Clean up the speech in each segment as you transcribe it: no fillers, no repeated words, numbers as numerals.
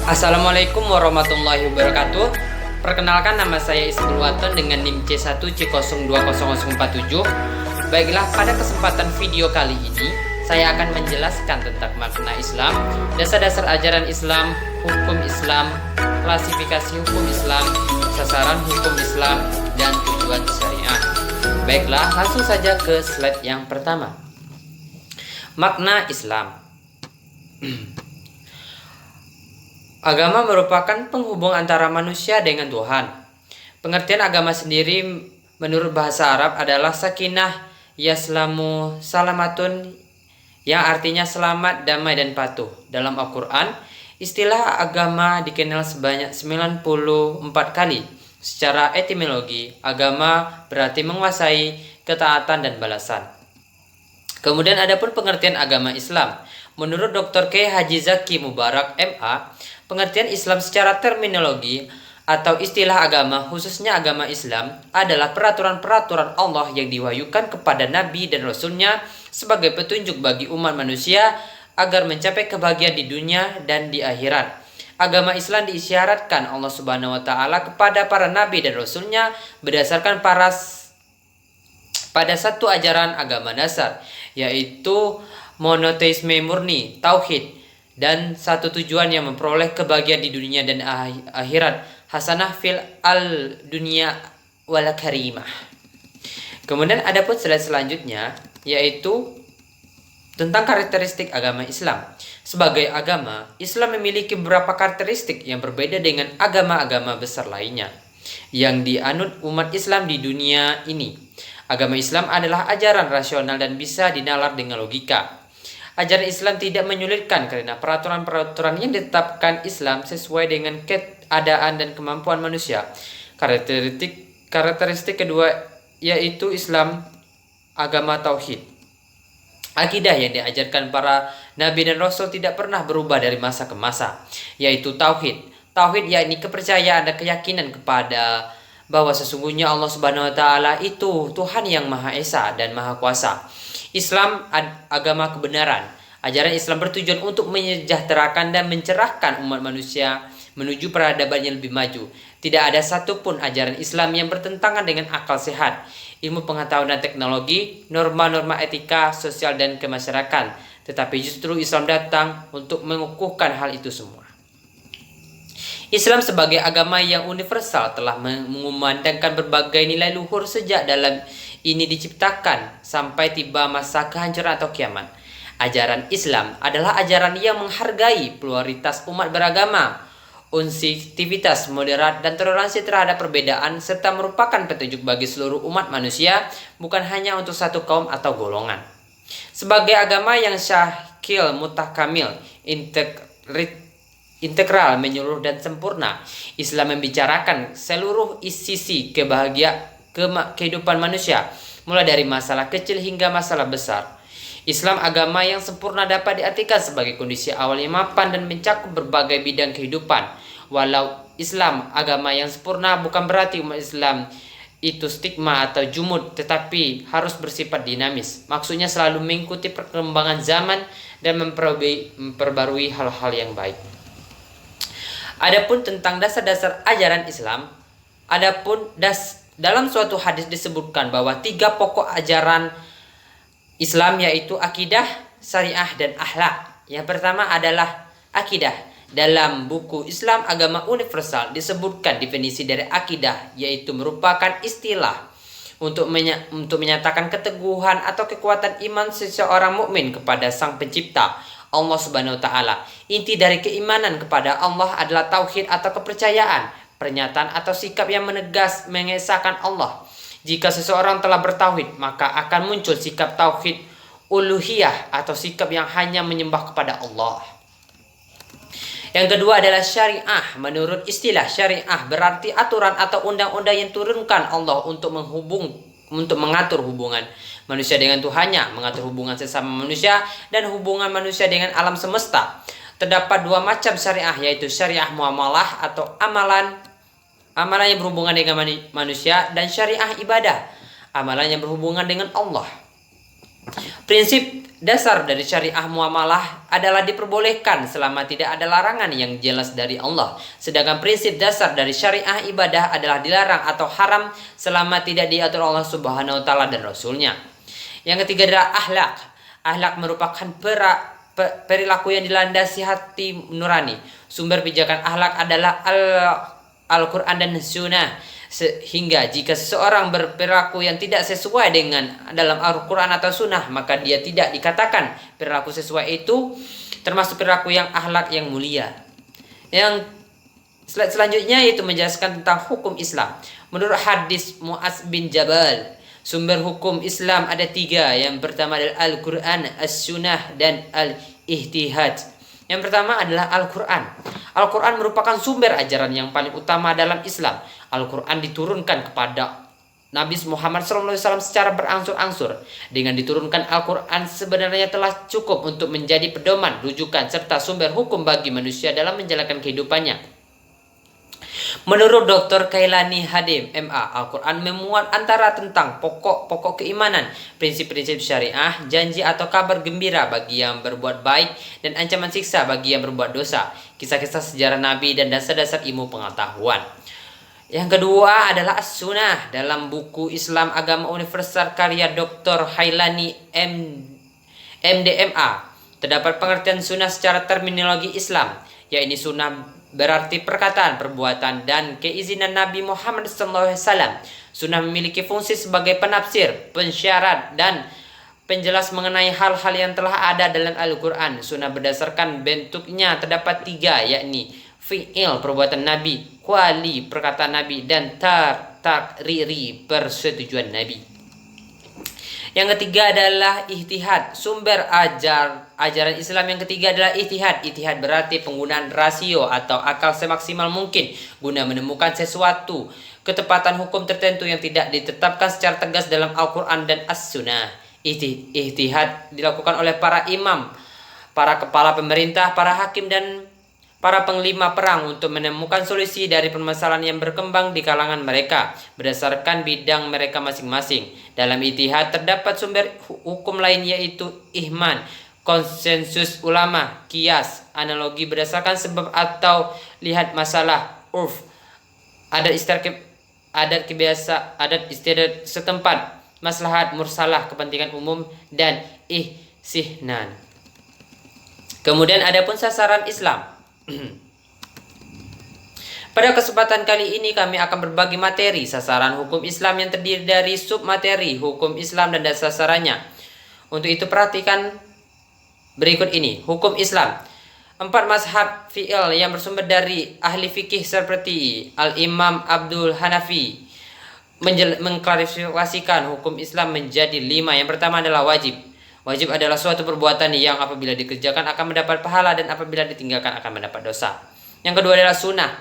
Assalamualaikum warahmatullahi wabarakatuh. Perkenalkan, nama saya Ismul Waton dengan NIM C1C020047. Baiklah, pada kesempatan video kali ini saya akan menjelaskan tentang makna Islam, dasar-dasar ajaran Islam, hukum Islam, klasifikasi hukum Islam, sasaran hukum Islam, dan tujuan syariah. Baiklah, langsung saja ke slide yang pertama. Makna Islam. Agama merupakan penghubung antara manusia dengan Tuhan. Pengertian agama sendiri menurut bahasa Arab adalah sakinah, yaslamu, salamatun, yang artinya selamat, damai, dan patuh. Dalam Al-Quran, istilah agama dikenal sebanyak 94 kali. Secara etimologi, agama berarti menguasai, ketaatan, dan balasan. Kemudian ada pun pengertian agama Islam. Menurut Dr. K. Haji Zaki Mubarak, MA, pengertian Islam secara terminologi atau istilah agama, khususnya agama Islam, adalah peraturan-peraturan Allah yang diwahyukan kepada Nabi dan Rasulnya sebagai petunjuk bagi umat manusia agar mencapai kebahagiaan di dunia dan di akhirat. Agama Islam diisyaratkan Allah Subhanahu wa Ta'ala kepada para Nabi dan Rasulnya berdasarkan pada satu ajaran agama dasar, yaitu monoteisme murni, tauhid, dan satu tujuan yang memperoleh kebahagiaan di dunia dan akhirat, hasanah fil al dunia wal karimah. Kemudian ada pun slide selanjutnya, yaitu tentang karakteristik agama Islam. Sebagai agama, Islam memiliki beberapa karakteristik yang berbeda dengan agama-agama besar lainnya yang dianut umat Islam di dunia ini. Agama Islam adalah ajaran rasional dan bisa dinalar dengan logika. Ajaran Islam tidak menyulitkan karena peraturan-peraturan yang ditetapkan Islam sesuai dengan keadaan dan kemampuan manusia. Karakteristik kedua yaitu Islam agama tauhid. Akidah yang diajarkan para nabi dan rasul tidak pernah berubah dari masa ke masa, yaitu tauhid. Tauhid yakni kepercayaan dan keyakinan kepada bahwa sesungguhnya Allah Subhanahu wa Ta'ala itu Tuhan yang Maha Esa dan Maha Kuasa. Islam agama kebenaran. Ajaran Islam bertujuan untuk menyejahterakan dan mencerahkan umat manusia menuju peradaban yang lebih maju. Tidak ada satupun ajaran Islam yang bertentangan dengan akal sehat, ilmu pengetahuan dan teknologi, norma-norma etika, sosial, dan kemasyarakatan. Tetapi justru Islam datang untuk mengukuhkan hal itu semua. Islam sebagai agama yang universal telah mengumandangkan berbagai nilai luhur sejak dalam ini diciptakan sampai tiba masa kehancuran atau kiamat. Ajaran Islam adalah ajaran yang menghargai pluralitas umat beragama, unsitivitas moderat, dan toleransi terhadap perbedaan, serta merupakan petunjuk bagi seluruh umat manusia, bukan hanya untuk satu kaum atau golongan. Sebagai agama yang syakil, mutakamil, integral, menyeluruh, dan sempurna, Islam membicarakan seluruh sisi kehidupan manusia, mulai dari masalah kecil hingga masalah besar. Islam agama yang sempurna dapat diartikan sebagai kondisi awal yang mapan dan mencakup berbagai bidang kehidupan. Walau Islam agama yang sempurna bukan berarti umat Islam itu stigma atau jumud, tetapi harus bersifat dinamis. Maksudnya selalu mengikuti perkembangan zaman dan memperbarui hal-hal yang baik. Adapun tentang dasar-dasar ajaran Islam, dalam suatu hadis disebutkan bahwa 3 pokok ajaran Islam yaitu akidah, syariah, dan akhlak. Yang pertama adalah akidah. Dalam buku Islam Agama Universal disebutkan definisi dari akidah, yaitu merupakan istilah untuk menyatakan keteguhan atau kekuatan iman seseorang mukmin kepada Sang Pencipta, Allah Subhanahu wa Ta'ala. Inti dari keimanan kepada Allah adalah tauhid atau kepercayaan, pernyataan atau sikap yang mengesahkan Allah. Jika seseorang telah bertauhid, maka akan muncul sikap tauhid uluhiyah atau sikap yang hanya menyembah kepada Allah. Yang kedua adalah syariah. Menurut istilah syariah berarti aturan atau undang-undang yang turunkan Allah untuk mengatur hubungan manusia dengan Tuhannya, mengatur hubungan sesama manusia, dan hubungan manusia dengan alam semesta. Terdapat 2 macam syariah, yaitu syariah muamalah atau amalan yang berhubungan dengan manusia, dan syariah ibadah, amalan yang berhubungan dengan Allah. Prinsip dasar dari syariah muamalah adalah diperbolehkan selama tidak ada larangan yang jelas dari Allah. Sedangkan prinsip dasar dari syariah ibadah adalah dilarang atau haram selama tidak diatur Allah Subhanahu wa taala dan Rasulnya. Yang ketiga adalah akhlak. Akhlak merupakan perilaku yang dilandasi hati nurani. Sumber pijakan akhlak adalah Al-Quran dan Sunnah. Sehingga jika seseorang berperilaku yang tidak sesuai dengan dalam Al-Quran atau Sunnah, maka dia tidak dikatakan perilaku sesuai itu termasuk perilaku yang akhlak yang mulia. Yang selanjutnya yaitu menjelaskan tentang hukum Islam. Menurut hadis Mu'adz bin Jabal, sumber hukum Islam ada 3. Yang pertama adalah Al-Quran, As-Sunnah, dan Al-Ihtihad. Yang pertama adalah Al-Quran. Al-Quran merupakan sumber ajaran yang paling utama dalam Islam. Al-Quran diturunkan kepada Nabi Muhammad SAW secara berangsur-angsur. Dengan diturunkan Al-Quran sebenarnya telah cukup untuk menjadi pedoman, rujukan, serta sumber hukum bagi manusia dalam menjalankan kehidupannya. Menurut Dr. Kailani Hadim, MA, Al-Quran memuat antara tentang pokok-pokok keimanan, prinsip-prinsip syariah, janji atau kabar gembira bagi yang berbuat baik, dan ancaman siksa bagi yang berbuat dosa, kisah-kisah sejarah Nabi, dan dasar-dasar ilmu pengetahuan. Yang kedua adalah As-Sunnah. Dalam buku Islam Agama Universal karya Dr. Hailani MDMA, terdapat pengertian sunnah secara terminologi Islam, yaitu sunnah berarti perkataan, perbuatan, dan keizinan Nabi Muhammad SAW. Sunnah memiliki fungsi sebagai penafsir, pensyarat, dan penjelas mengenai hal-hal yang telah ada dalam Al-Quran. Sunnah berdasarkan bentuknya terdapat 3, yakni fi'il, perbuatan Nabi, qawli, perkataan Nabi, dan takriri, persetujuan Nabi. Yang ketiga adalah ijtihad. Sumber ajaran Islam yang ketiga adalah ijtihad. Ijtihad berarti penggunaan rasio atau akal semaksimal mungkin guna menemukan sesuatu ketepatan hukum tertentu yang tidak ditetapkan secara tegas dalam Al-Quran dan As-Sunnah. Ijtihad dilakukan oleh para imam, para kepala pemerintah, para hakim, dan para panglima perang untuk menemukan solusi dari permasalahan yang berkembang di kalangan mereka berdasarkan bidang mereka masing-masing. Dalam ijtihad terdapat sumber hukum lain yaitu ihman, konsensus ulama, kias, analogi berdasarkan sebab atau lihat masalah, urf, adat istiadat setempat, maslahat mursalah, kepentingan umum, dan ihsihnan. Kemudian adapun sasaran Islam. Pada kesempatan kali ini kami akan berbagi materi sasaran hukum Islam yang terdiri dari submateri hukum Islam dan dasar sasarannya. Untuk itu perhatikan berikut ini. Hukum Islam. 4 mazhab fi'il yang bersumber dari ahli fikih seperti Al-Imam Abdul Hanafi mengklarifikasikan hukum Islam menjadi 5. Yang pertama adalah wajib. Wajib adalah suatu perbuatan yang apabila dikerjakan akan mendapat pahala dan apabila ditinggalkan akan mendapat dosa. Yang kedua adalah sunnah.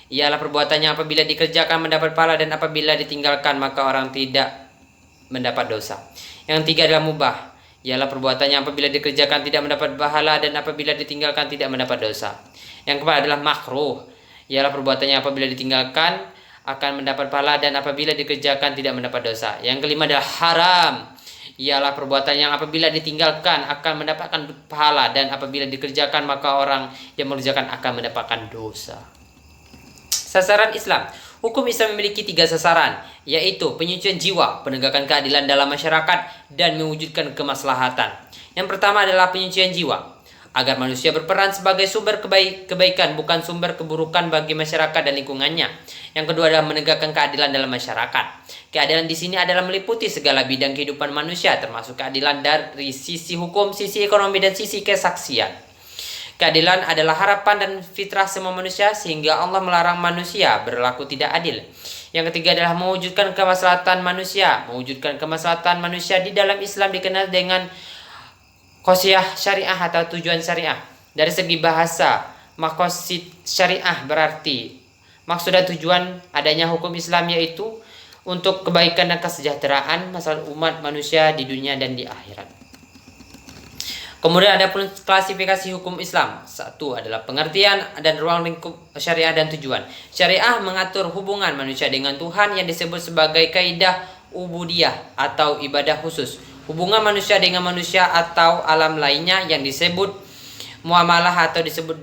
Ialah perbuatan yang apabila dikerjakan mendapat pahala dan apabila ditinggalkan maka orang tidak mendapat dosa. Yang ketiga adalah mubah. Ialah perbuatan yang apabila dikerjakan tidak mendapat pahala dan apabila ditinggalkan tidak mendapat dosa. Yang keempat adalah makruh. Ialah perbuatan yang apabila ditinggalkan akan mendapat pahala dan apabila dikerjakan tidak mendapat dosa. Yang kelima adalah haram. Ialah perbuatan yang apabila ditinggalkan akan mendapatkan pahala dan apabila dikerjakan maka orang yang mengerjakan akan mendapatkan dosa. Sasaran Islam. Hukum Islam memiliki 3 sasaran, yaitu penyucian jiwa, penegakan keadilan dalam masyarakat, dan mewujudkan kemaslahatan. Yang pertama adalah penyucian jiwa, agar manusia berperan sebagai sumber kebaikan bukan sumber keburukan bagi masyarakat dan lingkungannya. Yang kedua adalah menegakkan keadilan dalam masyarakat. Keadilan di sini adalah meliputi segala bidang kehidupan manusia, termasuk keadilan dari sisi hukum, sisi ekonomi, dan sisi kesaksian. Keadilan adalah harapan dan fitrah semua manusia, sehingga Allah melarang manusia berlaku tidak adil. Yang ketiga adalah mewujudkan kemaslahatan manusia. Mewujudkan kemaslahatan manusia di dalam Islam dikenal dengan qasiyah syariah atau tujuan syariah. Dari segi bahasa, maqasid syariah berarti maksud dan tujuan adanya hukum Islam yaitu untuk kebaikan dan kesejahteraan masalah umat manusia di dunia dan di akhirat. Kemudian ada pun klasifikasi hukum Islam. 1 adalah pengertian dan ruang lingkup syariah dan tujuan. Syariah mengatur hubungan manusia dengan Tuhan yang disebut sebagai kaidah ubudiyah atau ibadah khusus. hubungan manusia dengan manusia atau alam lainnya yang disebut muamalah atau disebut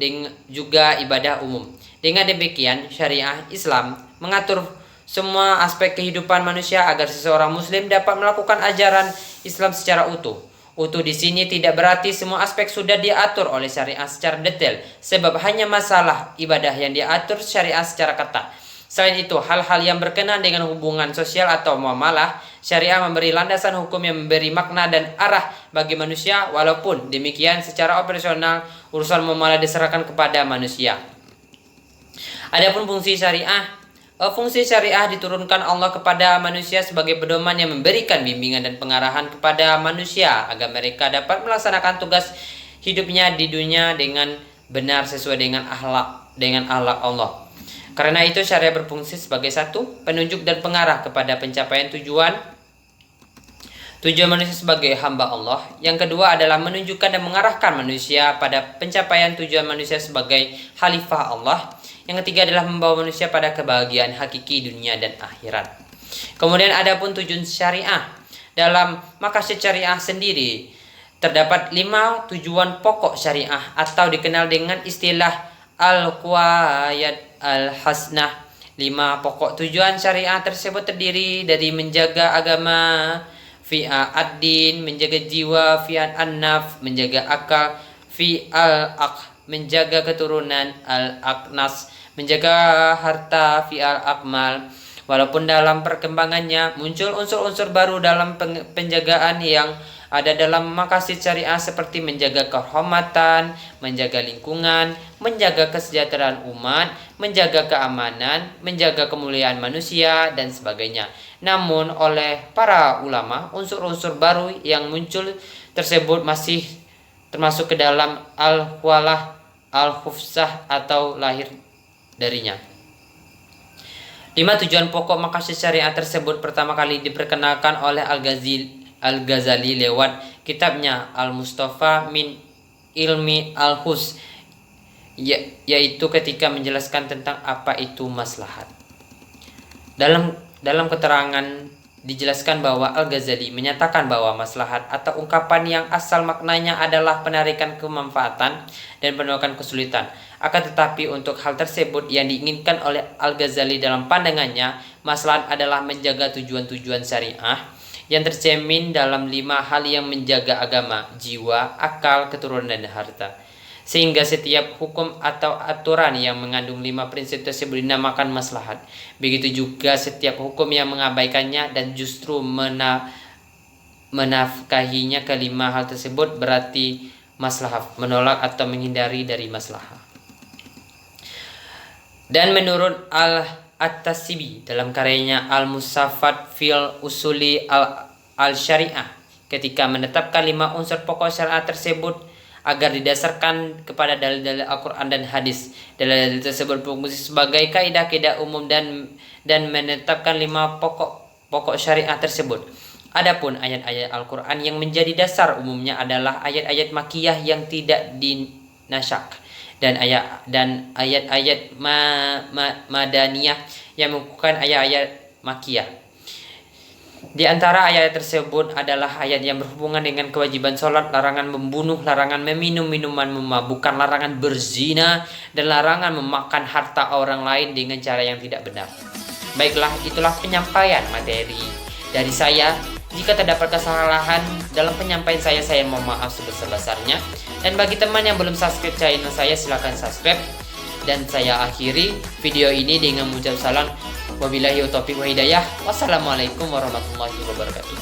juga ibadah umum. Dengan demikian, syariah Islam mengatur semua aspek kehidupan manusia agar seseorang muslim dapat melakukan ajaran Islam secara utuh. Utuh di sini tidak berarti semua aspek sudah diatur oleh syariah secara detail, sebab hanya masalah ibadah yang diatur syariah secara ketat. Selain itu, hal-hal yang berkenaan dengan hubungan sosial atau muamalah, syariah memberi landasan hukum yang memberi makna dan arah bagi manusia. Walaupun demikian, secara operasional urusan muamalah diserahkan kepada manusia. Adapun fungsi syariah diturunkan Allah kepada manusia sebagai pedoman yang memberikan bimbingan dan pengarahan kepada manusia agar mereka dapat melaksanakan tugas hidupnya di dunia dengan benar sesuai dengan akhlak Allah. Karena itu syariah berfungsi sebagai satu, penunjuk dan pengarah kepada pencapaian tujuan manusia sebagai hamba Allah. Yang kedua adalah menunjukkan dan mengarahkan manusia pada pencapaian tujuan manusia sebagai khalifah Allah. Yang ketiga adalah membawa manusia pada kebahagiaan hakiki dunia dan akhirat. Kemudian adapun tujuan syariah. Dalam maqasid syariah sendiri terdapat 5 tujuan pokok syariah atau dikenal dengan istilah al-qawayid al-hasanah. 5 pokok tujuan syariah tersebut terdiri dari menjaga agama fi ad-din, menjaga jiwa fi an-naf, menjaga akal fi al-aq, menjaga keturunan al-aqnas, menjaga harta fi al-akmal. Walaupun dalam perkembangannya muncul unsur-unsur baru dalam penjagaan yang ada dalam maqasid syariah seperti menjaga kehormatan, menjaga lingkungan, menjaga kesejahteraan umat, menjaga keamanan, menjaga kemuliaan manusia, dan sebagainya. Namun oleh para ulama, unsur-unsur baru yang muncul tersebut masih termasuk ke dalam al-walah, al-khufsah atau lahir darinya. 5 tujuan pokok maqasid syariah tersebut pertama kali diperkenalkan oleh Al-Ghazali lewat kitabnya Al-Mustafa min Ilmi Al-Hus, yaitu ketika menjelaskan tentang apa itu maslahat. Dalam keterangan dijelaskan bahwa Al-Ghazali menyatakan bahwa maslahat atau ungkapan yang asal maknanya adalah penarikan kemanfaatan dan penolakan kesulitan. Akan tetapi untuk hal tersebut yang diinginkan oleh Al-Ghazali dalam pandangannya, maslahat adalah menjaga tujuan-tujuan syariah yang tercermin dalam 5 hal yang menjaga agama, jiwa, akal, keturunan, dan harta. Sehingga setiap hukum atau aturan yang mengandung 5 prinsip tersebut dinamakan maslahat. Begitu juga setiap hukum yang mengabaikannya dan justru menafkahinya kelima hal tersebut berarti maslahat, menolak atau menghindari dari maslahat. Dan menurut At-Tasibi dalam karyanya Al-Musafat fil Usuli al-Syariah, ketika menetapkan 5 unsur pokok syariah tersebut agar didasarkan kepada dalil-dalil Al-Quran dan hadis. Dalil-dalil tersebut berfungsi sebagai kaidah-kaidah umum dan menetapkan 5 pokok syariah tersebut. Adapun ayat-ayat Al-Quran yang menjadi dasar umumnya adalah ayat-ayat makiyah yang tidak dinasakh dan ayat-ayat madaniyah yang mengukuhkan ayat-ayat makiyah. Di antara ayat tersebut adalah ayat yang berhubungan dengan kewajiban sholat, larangan membunuh, larangan meminum minuman memabukkan, larangan berzina, dan larangan memakan harta orang lain dengan cara yang tidak benar. Baiklah, itulah penyampaian materi dari saya. Jika terdapat kesalahan dalam penyampaian saya mohon maaf sebesar-besarnya. Dan bagi teman yang belum subscribe channel saya, silahkan subscribe. Dan saya akhiri video ini dengan mengucap salam. Wabillahi taufiq wa hidayah. Wassalamualaikum warahmatullahi wabarakatuh.